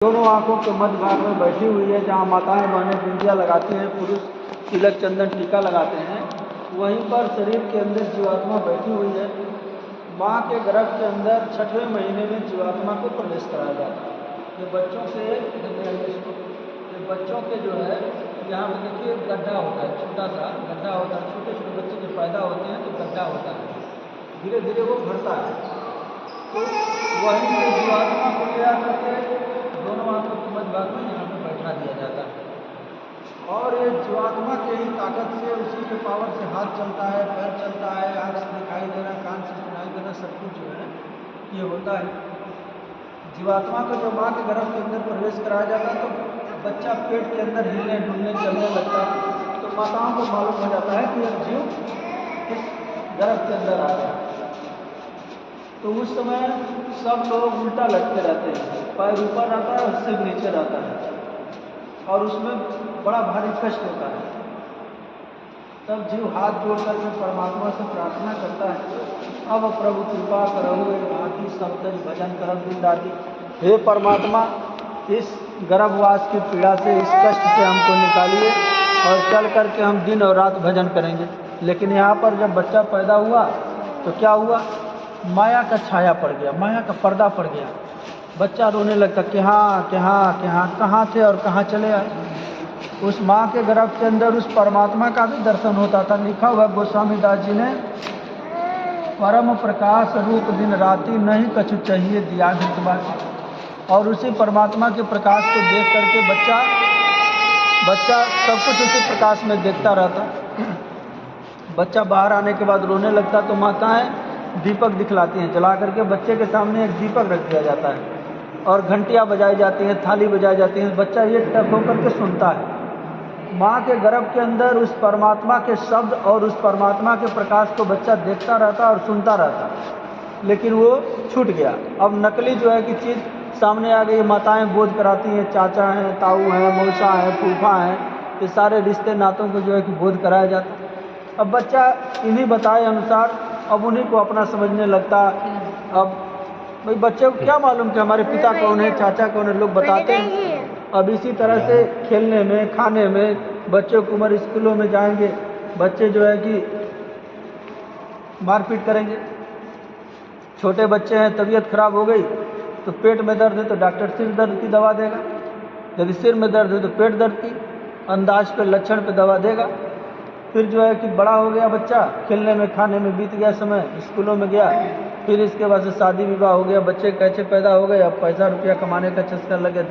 दोनों आंखों के मध्य भाग में बैठी हुई है, जहाँ माताएं बहनें बिंदिया लगाती हैं, पुरुष तिलक चंदन टीका लगाते हैं। वहीं पर शरीर के अंदर जीवात्मा बैठी हुई है। माँ के गर्भ के अंदर 6वें महीने में जीवात्मा को प्रवेश कराया जाता है। ये बच्चों के जो है, यहाँ पे देखिए गड्ढा होता है, छोटा सा गड्ढा होता है। छोटे छोटे बच्चे जब पैदा होते हैं तो गड्ढा होता है, धीरे धीरे वो भरता है। तो वहीं से जीवात्मा को ले आकर के दोनों आंखों के मध्य भाग में यहाँ पे बैठा दिया जाता है। और ये जीवात्मा के ही ताकत से, उसी के पावर से हाथ चलता है, पैर चलता है, आँख से दिखाई देना, कान से सुनाई देना, सब कुछ जो है ये होता है। जीवात्मा को जब माँ के गर्भ के अंदर प्रवेश कराया जाता है तो बच्चा पेट के अंदर हिलने डुलने चलने लगता है। तो माताओं को मालूम हो जाता है कि अब जीव इस गर्भ के अंदर आ गया। तो उस समय सब लोग उल्टा लटके रहते हैं, पैर ऊपर रहता है और सिर नीचे रहता है, और उसमें बड़ा भारी कष्ट होता है। तब जीव हाथ जोड़ करके परमात्मा से प्रार्थना करता है, अब प्रभु कृपा करो, आदि सब तज भजन करम दिन दादी। हे परमात्मा, इस गर्भवास की पीड़ा से, इस कष्ट से हमको निकालिए, और चल करके हम दिन और रात भजन करेंगे। लेकिन यहाँ पर जब बच्चा पैदा हुआ तो क्या हुआ, माया का छाया पड़ गया, माया का पर्दा पड़ गया। बच्चा रोने लगता कि हाँ कहाँ थे और कहाँ चले आए। उस माँ के गर्भ के अंदर उस परमात्मा का भी दर्शन होता था। लिखा हुआ गोस्वामी दास जी ने, परम प्रकाश रूप दिन राति, नहीं कछु चाहिए दिया घृतवासी। और उसी परमात्मा के प्रकाश को देख करके बच्चा सब कुछ उसी प्रकाश में देखता रहता। बच्चा बाहर आने के बाद रोने लगता तो माताएं दीपक दिखलाती हैं, जला करके बच्चे के सामने एक दीपक रख दिया जाता है, और घंटियाँ बजाई जाती हैं, थाली बजाई जाती हैं। बच्चा एक टक होकर के सुनता है। माँ के गर्भ के अंदर उस परमात्मा के शब्द और उस परमात्मा के प्रकाश को बच्चा देखता रहता और सुनता रहता, लेकिन वो छूट गया। अब नकली जो है कि चीज़ सामने आ गई। माताएं बोध कराती हैं, चाचा हैं, ताऊ हैं, मौसा हैं, फूफा हैं, ये सारे रिश्ते नातों को जो है कि बोध कराया जाता। अब बच्चा इन्हीं बताए अनुसार अब उन्हीं को अपना समझने लगता। अब भाई बच्चे को क्या मालूम कि हमारे पिता कौन है, चाचा कौन है, लोग बताते हैं। अब इसी तरह से खेलने में, खाने में, बच्चों को उम्र स्कूलों में जाएंगे, बच्चे जो है कि मारपीट करेंगे। छोटे बच्चे हैं, तबीयत खराब हो गई तो पेट में दर्द है तो डॉक्टर सिर दर्द की दवा देगा, यदि सिर में दर्द है तो पेट दर्द की अंदाज पे, लक्षण पे दवा देगा। फिर जो है कि बड़ा हो गया बच्चा, खेलने में खाने में बीत गया समय, स्कूलों में गया, फिर इसके बाद से शादी विवाह हो गया, बच्चे कैसे पैदा हो गए, अब पैसा रुपया कमाने का चस्का लग गया।